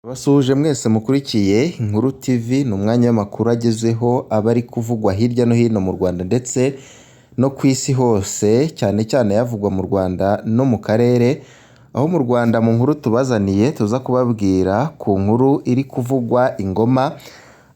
Basuhuje mwese mukurikiye Inkuru TV, ni umwanya w'amakuru agezweho aba ari kuvugwa hirya no hino mu Rwanda ndetse no ku isi hose, cyane cyane yavugwa mu Rwanda no mu karere. Aho mu Rwanda mu nkuru tubazaniye tuza kubabwira ku nkuru iri kuvugwa i Ngoma,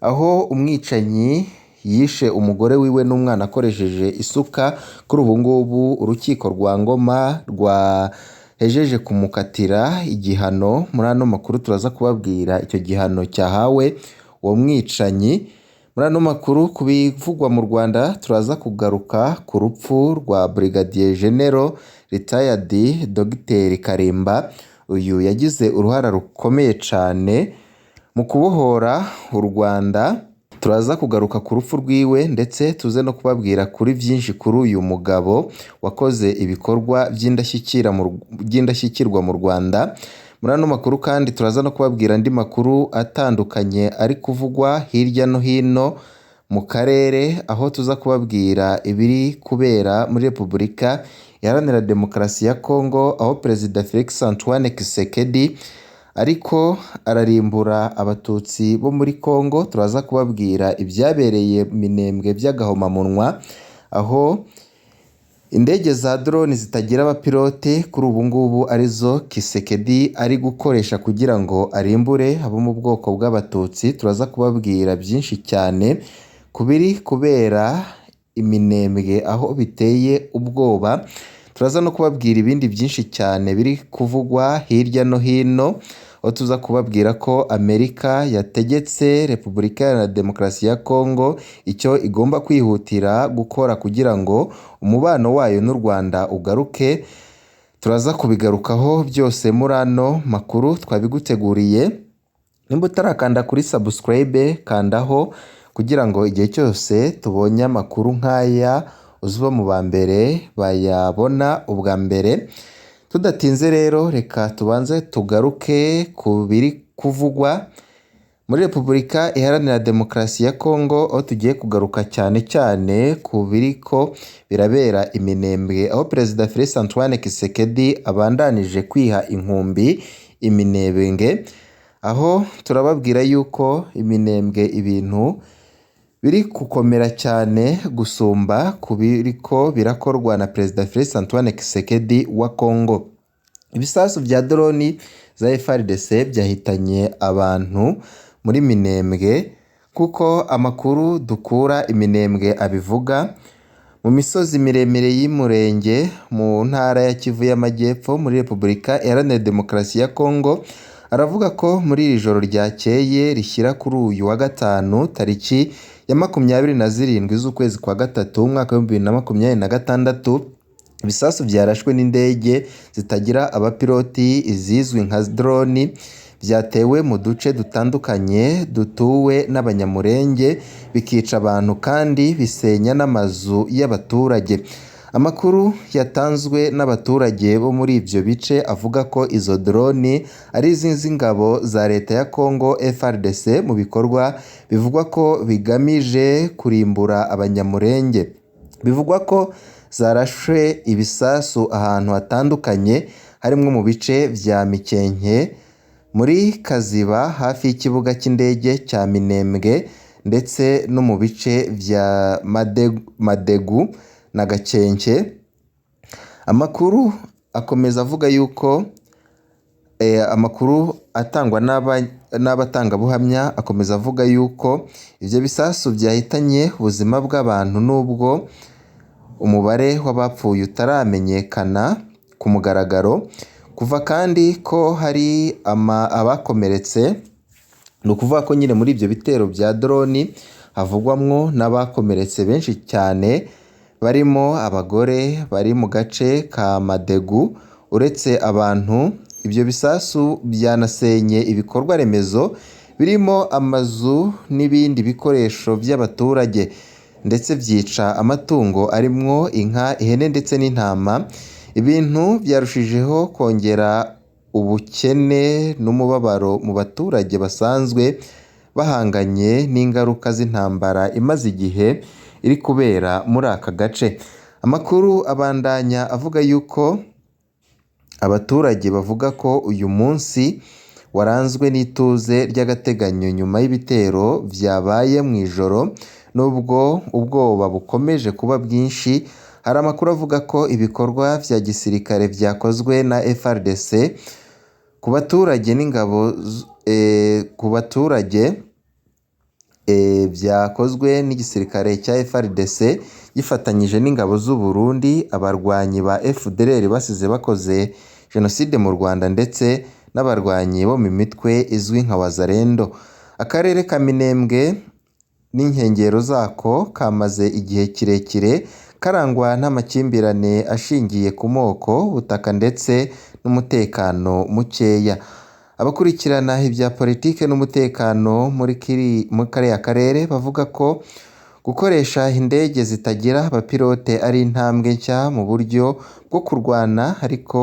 aho umwicanyi yishe umugore wiwe n'umwana akoresheje isuka. Kuri ubu ngubu urukiko rwa Ngoma rwahejeje kumukatira igihano. Muri ano makuru turaza kubabwira icyo gihano cyahawe uwo mwicanyi. Muri ano makuru ku bivugwa mu Rwanda turaza kugaruka ku rupfu rwa Brigadier General Retired Dr Karimba. Uyu yagize uruhara rukomeye cyane mu kubohora u Rwanda. Turaza kugaruka ku rupfu rwiwe ndetse tuze no kubabwira kuri byinshi kuri uyu mugabo wakoze ibikorwa by'indashyikirwa mu Rwanda. Muri ano makuru kandi turaza no kubabwira andi makuru atandukanye ari kuvugwa hirya no hino mu karere, aho tuza kubabwira ibiri kubera muri Repubulika Iharanira Demokarasi ya Kongo, aho Perezida Felix Antoine Tshisekedi ariko ararimbura abatutsi bo muri Kongo. Turaza kubabwira ibyabereye Minembwe by'agahomamunwa, aho indege za drone zitagira abapilote kuri ubu ngubu arizo Tshisekedi ari gukoresha kugira ngo arimbure abo mu bwoko bw'abatutsi. Turaza kubabwira byinshi cyane ku biri kubera Minembwe aho biteye ubwoba. Turaza no kubabwira ibindi byinshi cyane biri kuvugwa hirya no hino, aho tuza kubabwira ko Amerika yategetse Repubulika Iharanira Demokarasi ya Kongo icyo igomba kwihutira gukora kugira ngo umubano wayo n'u Rwanda ugaruke. Turaza kubigarukaho byose muri ano makuru twabiguteguriye. Nimba utarakanda kuri subscribe, kandaho kugira ngo igihe cyose tubonye amakuru nk'aya uzuba mu ba mbere bayabona ubwa mbere. Tudatinze rero reka tubanze tugaruke ku biri kuvugwa muri Repubulika Iharanira Demokarasi ya Kongo, aho tugiye kugaruka cyane cyane ku biriko birabera Minembwe, aho Perezida Felix Antoine Tshisekedi abandanije kwiha inkumbi Minembwe, aho turababwira yuko Minembwe ibintu biri gukomera cyane gusumba ku biriko birakorwa na Perezida Felix Antoine Tshisekedi wa Kongo. Ibisasu bya drone za FARDC byahitanye abantu muri Minembwe, kuko amakuru dukura Minembwe abivuga. Mu misozi miremire y'Umurenge mu ntara ya Kivu y'Amajyepfo muri Repubulika Iharanira Demokarasi ya Kongo, aravuga ko muri iri joro ryakeye rishyira kuri uyu wa gatanu tariki ya 27 z'ukwezi kwa gatatu umwaka wa 2026, ibisasu byarashwe n'indege zitagira abapiloti izizwi nka drone byatewe mu duce dutandukanye dutuwe n'Abanyamurenge, bikica abantu kandi bisenya n'amazu y'abaturage. Amakuru yatanzwe n'abaturage bo muri ibyo bice avuga ko izo drone ari iz'ingabo za leta ya Kongo FARDC mu bikorwa bivugwa ko bigamije kurimbura Abanyamurenge. Bivugwa ko zarashwe ibisasu ahantu hatandukanye, harimo mu bice bya Mikenke, muri Kaziba hafi y'ikibuga cy'indege cya Minembwe, ndetse no mu bice bya Madegu na Gakenke. Amakuru akomeza avuga yuko amakuru atangwa n'abatangabuhamya akomeza avuga yuko ibyo bisasu byahitanye ubuzima bw'abantu, nubwo umubare w'abapfuye utaramenyekana ku mugaragaro. Kuva kandi ko hari abakomeretse, ni ukuvuga ko nyine muri ibyo bitero bya drone havugwamwo n'abakomeretse benshi cyane, barimo abagore bari mu gace ka Madegu. Uretse abantu, ibyo bisasu byanasenye ibikorwa remezo birimo amazu n'ibindi bikoresho by'abaturage, ndetse byica amatungo arimwo inka, ihene ndetse n'intama. Ibintu byarushijeho kongera ubukene n'umubabaro mu baturage basanzwe bahanganye n'ingaruka z'intambara imaze igihe iri kubera muri aka gace. Amakuru abandanya avuga yuko abaturage bavuga ko uyu munsi waranzwe n'ituze ry'agateganyo nyuma y'ibitero vyabaye mu ijoro. Nubwo ubwoba bukomeje kuba bwinshi, hari amakuru avuga ko ibikorwa vya gisirikare vyakozwe na FARDC ku baturage n'ingabo vyakozwe n'igisirikare cya FARDC gifatanyije n'ingabo z'u Burundi, abarwanyi ba FDLR basize bakoze jenoside mu Rwanda ndetse n'abarwanyi bo mu mitwe izwi nka Wazalendo. Akarere ka Minembwe n'inkengero zako kamaze igihe kirekire karangwa n'amakimbirane ashingiye ku moko, ubutaka ndetse n'umutekano mukeya. Abakurikirana ibya politike n'umutekano muri kariya karere bavuga ko gukoresha indege zitagira abapilote ari intambwe nshya mu buryo bwo kurwana, ariko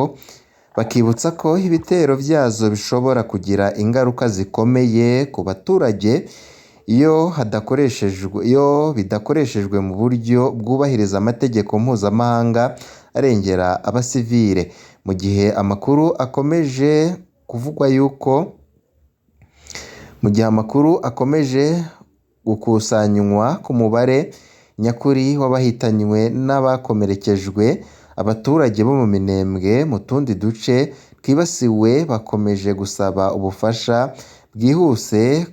bakibutsa ko ibitero vyazo bishobora kugira ingaruka zikomeye ku baturage iyo bidakoreshejwe mu buryo bwubahiriza amategeko mpuzamahanga arengera abasivile. Mu gihe amakuru akomeje gukusanywa ku mubare nyakuri w'abahitanywe n'abakomerekejwe, abaturage bo mu Minembwe mu tundi duce twibasiwe bakomeje gusaba ubufasha bwihuse,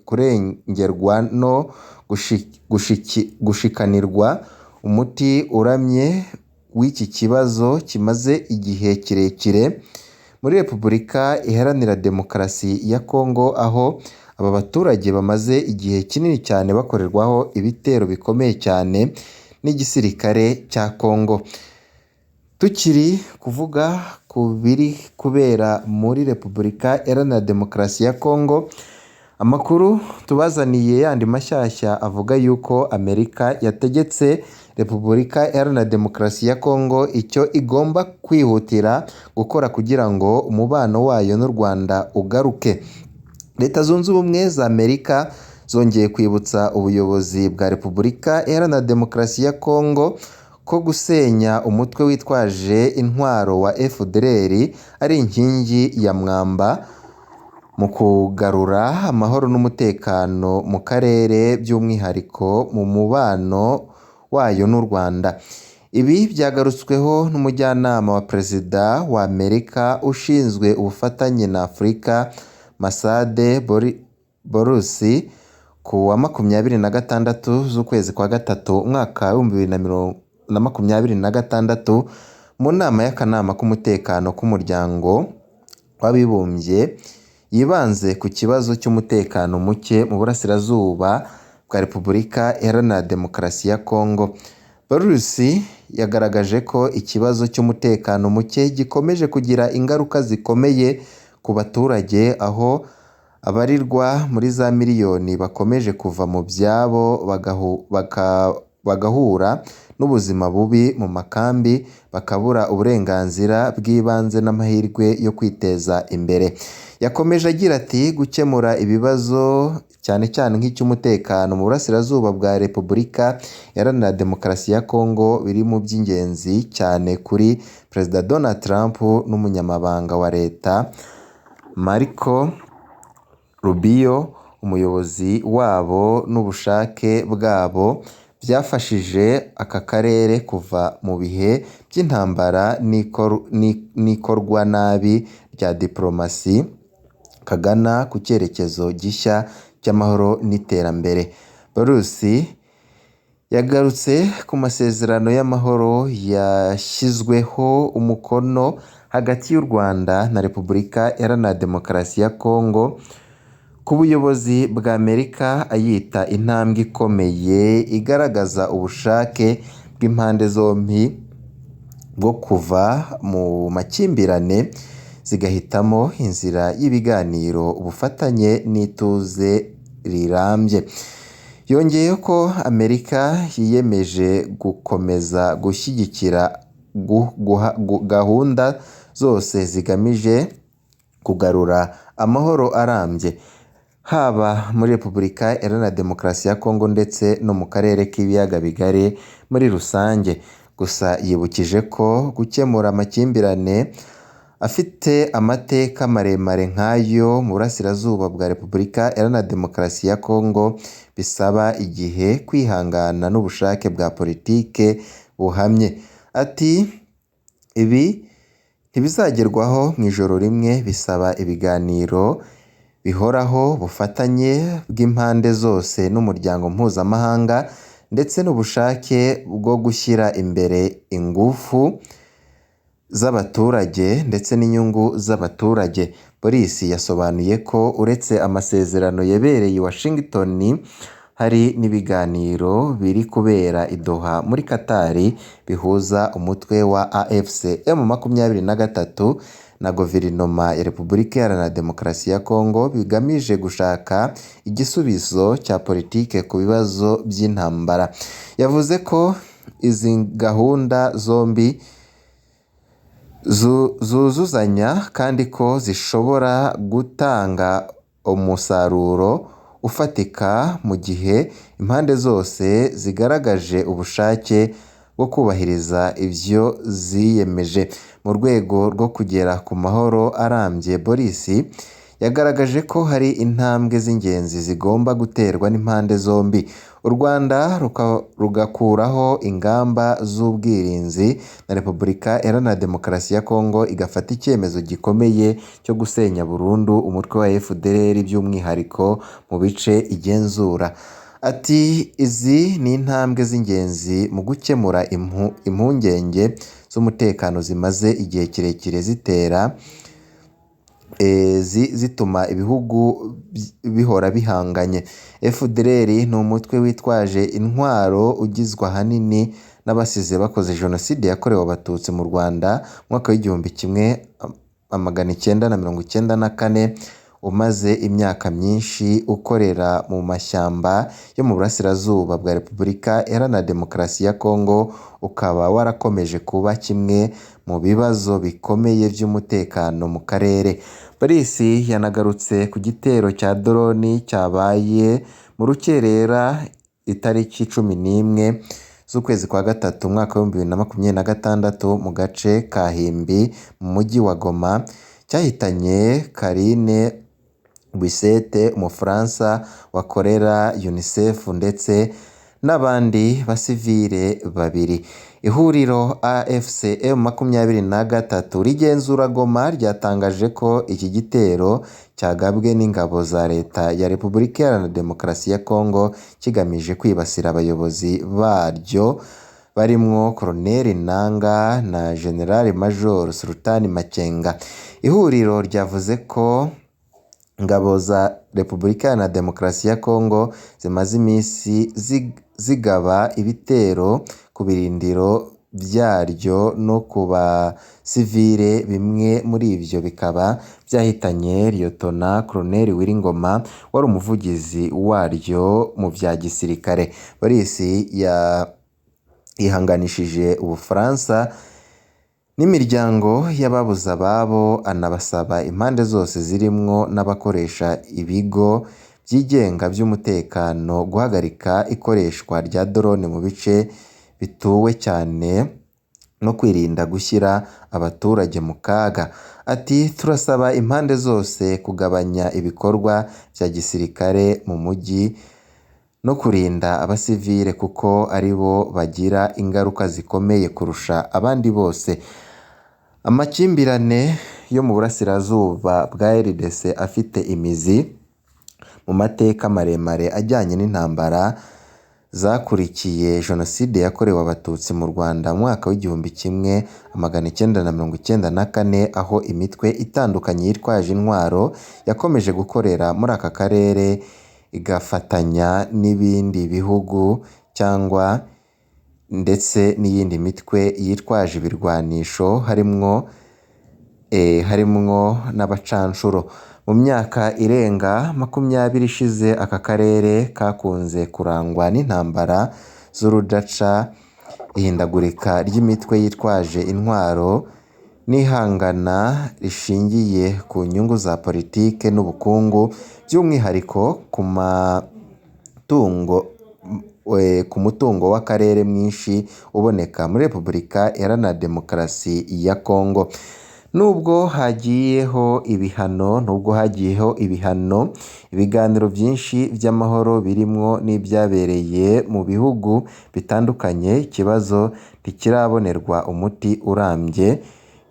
kurengerwa no gushikanirwa umuti uramye w'iki kibazo kimaze igihe kirekire muri Repubulika Iharanira Demokarasi ya Kongo, aho aba baturage bamaze igihe kinini cyane bakorerwaho ibitero bikomeye cyane n'igisirikare cya Kongo. Tukiri kuvuga ku biri kubera muri Repubulika Iharanira Demokarasi ya Kongo, amakuru tubazaniye yandi mashyashya avuga yuko Amerika yategetse Repubulika Iharanira Demokarasi ya Kongo icyo igomba kwihutira gukora kugira ngo umubano wayo n'u Rwanda ugaruke. Leta Zunze Ubumwe za Amerika zongeye kwibutsa ubuyobozi bwa Repubulika Iharanira Demokarasi ya Kongo ko gusenya umutwe witwaje intwaro wa FDLR ari inkingi ya mwamba mu kugarura amahoro n'umutekano mu karere, by'umwihariko mu mubano wayo n'u Rwanda. Ibi byagarutsweho n'umujyanama wa perezida wa Amerika ushinzwe ubufatanye na Afurika, Masade Borusi, ku wa 26 z'ukwezi kwa gatatu umwaka wa 2026 mu nama y'akanama k'umutekano k'umuryango w'abibumbye yibanze ku kibazo cy'umutekano muke mu burasirazuba bwa Repubulika Iharanira Demokarasi ya Kongo. Borusi yagaragaje ko ikibazo cy'umutekano muke gikomeje kugira ingaruka zikomeye ku baturage, aho abarirwa muri za miliyoni bakomeje kuva mu byabo bagahura n'ubuzima bubi mu makambi, bakabura uburenganzira bw'ibanze n'amahirwe yo kwiteza imbere. Yakomeje agira ati gukemura ibibazo cyane cyane nk'icy'umutekano mu burasirazuba bwa Repubulika Iharanira Demokarasi ya Kongo biri mu by'ingenzi cyane kuri Perezida Donald Trump n'umunyamabanga wa leta Marco Rubio. Umuyobozi wabo n'ubushake bwabo byafashije aka karere kuva mu bihe by'intambara n'ikorwa nabi rya diplomasi kagana ku cyerekezo gishya cy'amahoro n'iterambere. Borusi yagarutse ku masezerano y'amahoro yashyizweho umukono hagati y'u Rwanda na Repubulika Iharanira Demokarasi ya Kongo ku buyobozi bwa Amerika, ayita intambwe ikomeye igaragaza ubushake bw'impande zombi bwo kuva mu makimbirane zigahitamo inzira y'ibiganiro, ubufatanye n'ituze rirambye. Yongeye ko Amerika yiyemeje gukomeza gushyigikira gahunda zose zigamije kugarura amahoro arambye, haba muri Repubulika Iharanira Demokarasi ya Kongo ndetse no mu karere k'ibiyaga bigari muri rusange. Gusa yibukije ko gukemura amakimbirane afite amateka maremare nk'ayo mu burasirazuba bwa Repubulika Iharanira Demokarasi ya Kongo bisaba igihe, kwihangana n'ubushake bwa politike buhamye. Ati ibi ntibizagerwaho mu ijoro rimwe, bisaba ibiganiro bihoraho, ubufatanye bw'impande zose n'umuryango mpuzamahanga ndetse n'ubushake bwo gushyira imbere ingufu z'abaturage ndetse n'inyungu z'abaturage. Boris yasobanuye ko uretse amasezerano yabereye i Washington, hari n'ibiganiro biri kubera i Doha muri Qatar bihuza umutwe wa AFC M23 na guverinoma ya Repubulika Iharanira Demokarasi ya Kongo, bigamije gushaka igisubizo cya politike ku bibazo by'intambara. Yavuze ko izi gahunda zombi zuzuzanya kandi ko zishobora gutanga umusaruro ufatika mu gihe impande zose zigaragaje ubushake bwo kubahiriza ibyo ziyemeje. Mu rwego rwo kugera ku mahoro arambye, Boris yagaragaje ko hari intambwe z'ingenzi zigomba guterwa n'impande zombi. U Rwanda rugakuraho ingamba z'ubwirinzi na Repubulika Iharanira Demokarasi ya Kongo igafata icyemezo gikomeye cyo gusenya burundu umutwe wa FDLR by'umwihariko mu bice igenzura. Ati izi ni intambwe z'ingenzi mu gukemura impungenge z'umutekano zimaze igihe kirekire zituma ibihugu bihora bihanganye. FDLR ni umutwe witwaje intwaro ugizwe ahanini n'abasize bakoze Jenoside yakorewe Abatutsi mu Rwanda mu mwaka w'1994, umaze imyaka myinshi ukorera mu mashyamba yo mu burasirazuba bwa Repubulika Iharanira Demokarasi ya Kongo, ukaba warakomeje kuba kimwe mu bibazo bikomeye by'umutekano mu karere. Boris yanagarutse ku gitero cya drone cyabaye mu rukerera itariki 11 z'ukwezi kwa gatatu umwaka wa 2026 mu gace ka Himbi mu mujyi wa Goma, cyahitanye Karine Buisete, Umufaransa wakorera UNICEF ndetse n'abandi basivile babiri. Ihuriro AFC M23 rigenzura Goma ryatangaje ko iki gitero cyagabwe n'ingabo za leta ya Repubulika Iharanira Demokarasi ya Kongo kigamije kwibasira abayobozi baryo barimwo Colonel Nanga na General Major Sultan Makenga. Ihuriro ryavuze ko ingabo za Repubulika Iharanira Demokarasi ya Kongo zimaze iminsi zigaba ibitero ku birindiro byaryo no ku basivile, bimwe muri ibyo bikaba byahitanye Liyetona Colonel Wiringoma wari umuvugizi waryo mu bya gisirikare. Boris yihanganishije Ubufaransa n'imiryango y'ababuze ababo, anabasaba impande zose zirimwo n'abakoresha ibigo byigenga by'umutekano guhagarika ikoreshwa rya drone mu bice bituwe cyane no kwirinda gushyira abaturage mu kaga. Ati turasaba impande zose kugabanya ibikorwa bya gisirikare mu mujyi no kurinda abasivile kuko aribo bagira ingaruka zikomeye kurusha abandi bose. Amakimbirane yo mu burasirazuba bwa RDC afite imizi mu mateka maremare ajyanye n'intambara zakurikiye Jenoside yakorewe Abatutsi mu Rwanda mu mwaka w'1994, aho imitwe itandukanye yitwaje intwaro yakomeje gukorera muri aka karere igafatanya n'ibindi bihugu cyangwa ndetse n'iyindi mitwe yitwaje ibirwanisho harimwo n'abacanshuro. Mu myaka irenga 20 ishize aka karere kakunze kurangwa n'intambara z'urudaca, ihindagurika ry'imitwe yitwaje intwaro n'ihangana rishingiye ku nyungu za politike n'ubukungu, by'umwihariko ku mutungo w'akarere mwinshi uboneka muri Repubulika Iharanira Demokarasi ya Kongo. nubwo hagiyeho ibihano ibiganiro byinshi by'amahoro birimwo n'ibyabereye mu bihugu bitandukanye, ikibazo ntikirabonerwa umuti urambye,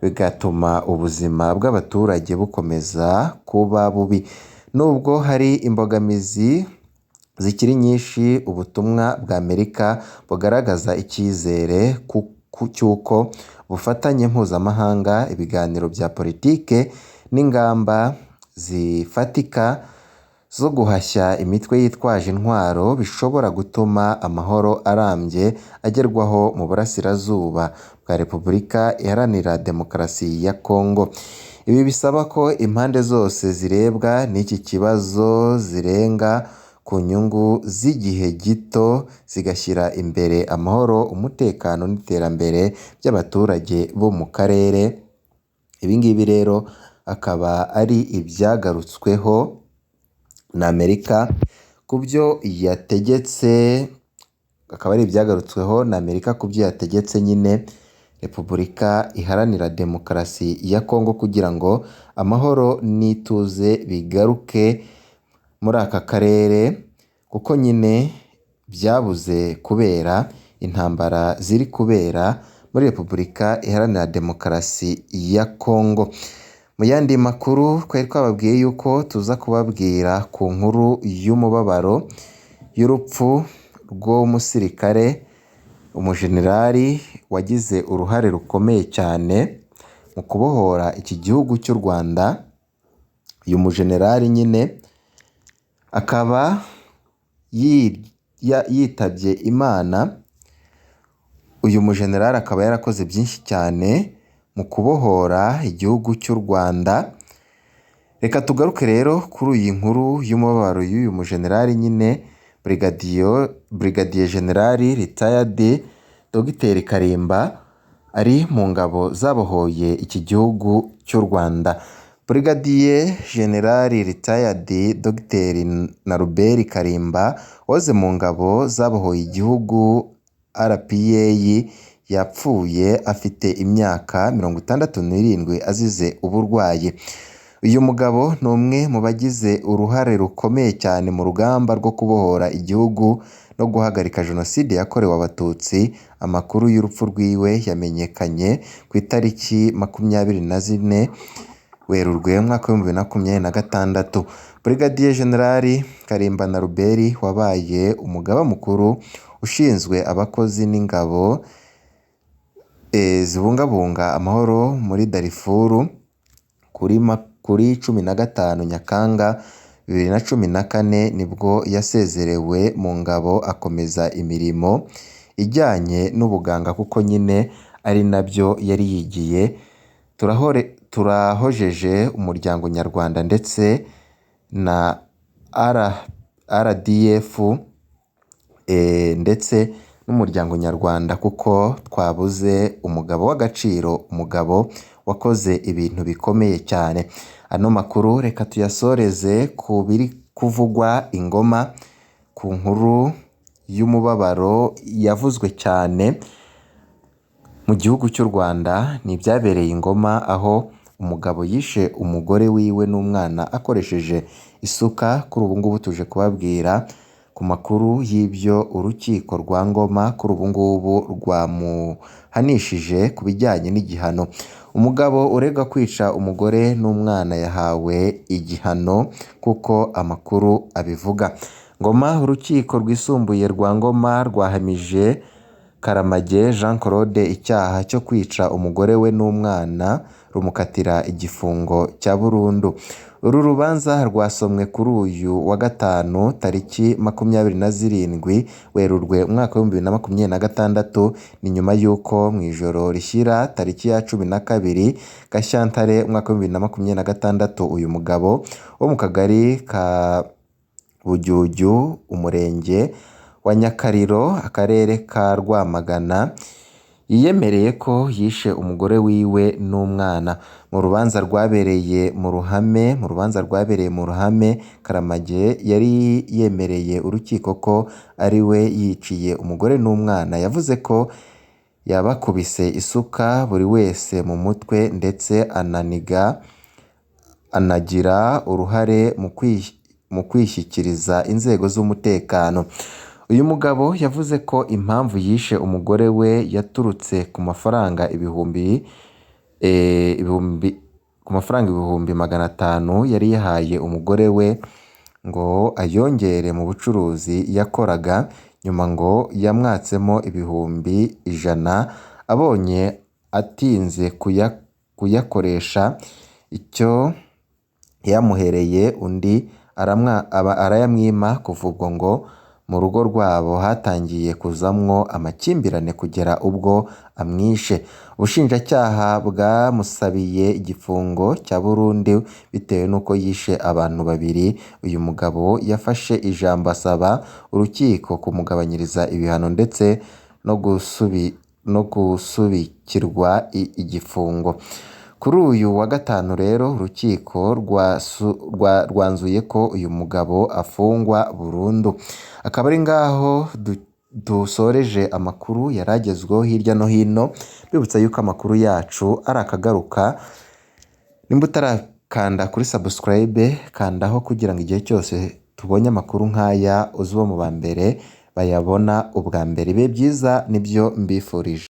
bigatuma ubuzima bw'abaturage bukomeza kuba bubi. Nubwo hari imbogamizi zikiri nyinshi, ubutumwa bwa Amerika bugaragaza icyizere cy'uko ubufatanye mpuzamahanga, ibiganiro bya politike n'ingamba zifatika zo guhashya imitwe yitwaje intwaro bishobora gutuma amahoro arambye agerwaho mu burasirazuba bwa Repubulika Iharanira Demokarasi ya Kongo. Ibi bisaba ko impande zose zirebwa n'iki kibazo zirenga ku nyungu z'igihe gito, zigashyira imbere amahoro, umutekano n'iterambere by'abaturage bo mu karere. Ibi ngibi rero akaba ari ibyagarutsweho na Amerika ku byo yategetse, nyine Repubulika Iharanira Demokarasi ya Kongo, kugira ngo amahoro n'ituze bigaruke muri aka karere, kuko nyine byabuze kubera intambara ziri kubera muri Repubulika Iharanira Demokarasi ya Kongo. Mu yandi makuru twari twababwiye yuko tuza kubabwira ku nkuru y'umubabaro y'urupfu rw'umusirikare, umujenerali wagize uruhare rukomeye cyane mu kubohora iki gihugu cy'u Rwanda. Uyu mujenerali nyine akaba yitabye Imana. Uyu mujenerali akaba yarakoze byinshi cyane mu kubohora igihugu cy'u Rwanda. Reka tugaruke rero kuri iyi nkuru y'umubabaro y'uyu mujenerali nyine, Brigadier General Retired Dr Karimba, ari mu ngabo zabohoye iki gihugu cy'u Rwanda. Brigadier General Retired Dr Norbert Karimba waze mu ngabo zabohoye igihugu RPA, yapfuye afite imyaka 67 azize uburwayi. Uyu mugabo ni umwe mu bagize uruhare rukomeye cyane mu rugamba rwo kubohora igihugu no guhagarika jenoside yakorewe Abatutsi. Amakuru y'urupfu rwiwe yamenyekanye ku itariki 24 Werurwe mwaka wa 2026. Brigadier General Karimba Norbert wabaye umugaba mukuru ushinzwe abakozi n'ingabo zibungabunga amahoro muri Darfur kuri 15 Nyakanga 2014 nibwo yasezerewe mu ngabo, akomeza imirimo ijyanye n'ubuganga kuko nyine ari nabyo yari yigiye. Turahojeje umuryango nyarwanda ndetse na RDF ndetse n'umuryango nyarwanda, kuko twabuze umugabo w'agaciro, umugabo wakoze ibintu bikomeye cyane. Ano makuru reka tuyasoreze ku biri kuvugwa ingoma, ku nkuru y'umubabaro yavuzwe cyane mu gihugu cy'u Rwanda. Ni ibyabereye ingoma, aho umugabo yishe umugore wiwe n'umwana akoresheje isuka. Kuri ubu ngubu tuje kubabwira ku makuru y'ibyo urukiko rwa Ngoma kuri ubu ngubu rwamuhanishije ku bijyanye n'igihano. Umugabo uregwa kwica umugore n'umwana yahawe igihano kuko amakuru abivuga. Ngoma, urukiko rwisumbuye rwa Ngoma rwahamije Karamage Jean Claude icyaha cyo kwica umugore we n'umwana, rumukatira igifungo cya burundu. Uru rubanza rwasomwe kuri uyu wa gatanu tariki 27 Werurwe umwaka wa 2026. Ni nyuma y'uko mu ijoro rishyira tariki ya 12 Gashyantare umwaka wa 2026 uyu mugabo wo mu kagari ka Bujyujyu, umurenge wa Nyakariro, akarere ka Rwamagana, yiyemereye ko yishe umugore wiwe n'umwana. Mu rubanza rwabereye mu ruhame, Karamage yari yemereye urukiko ko ari we yiciye umugore n'umwana. Yavuze ko yabakubise isuka buri wese mu mutwe ndetse anagira uruhare mu kwishyikiriza inzego z'umutekano. Uyu mugabo yavuze ko impamvu yishe umugore we yaturutse ku mafaranga ibihumbi 500 yari yahaye umugore we ngo ayongere mu bucuruzi yakoraga, nyuma ngo yamwatsemo ibihumbi 100 abonye atinze kuyakoresha icyo yamuhereye undi arayamwima. Kuva ubwo ngo mu rugo rwabo hatangiye kuzamwo amakimbirane kugera ubwo amwishe. Ubushinjacyaha bwamusabiye igifungo cya burundu bitewe n'uko yishe abantu babiri. Uyu mugabo yafashe ijambo asaba urukiko kumugabanyiriza ibihano ndetse no gusubikirwa igifungo. Kuri uyu wa gatanu rero urukiko rwanzuye ko uyu mugabo afungwa burundu. Akaba ari ngaho dusoreje amakuru yaragezweho hirya no hino, bibutsa yuko amakuru yacu ari akagaruka. Nimba utarakanda kuri subscribe, kandaho kugira ngo igihe cyose tubonye amakuru nk'aya uze uba mu ba mbere bayabona ubwa mbere. Ibihe byiza nibyo mbifurije.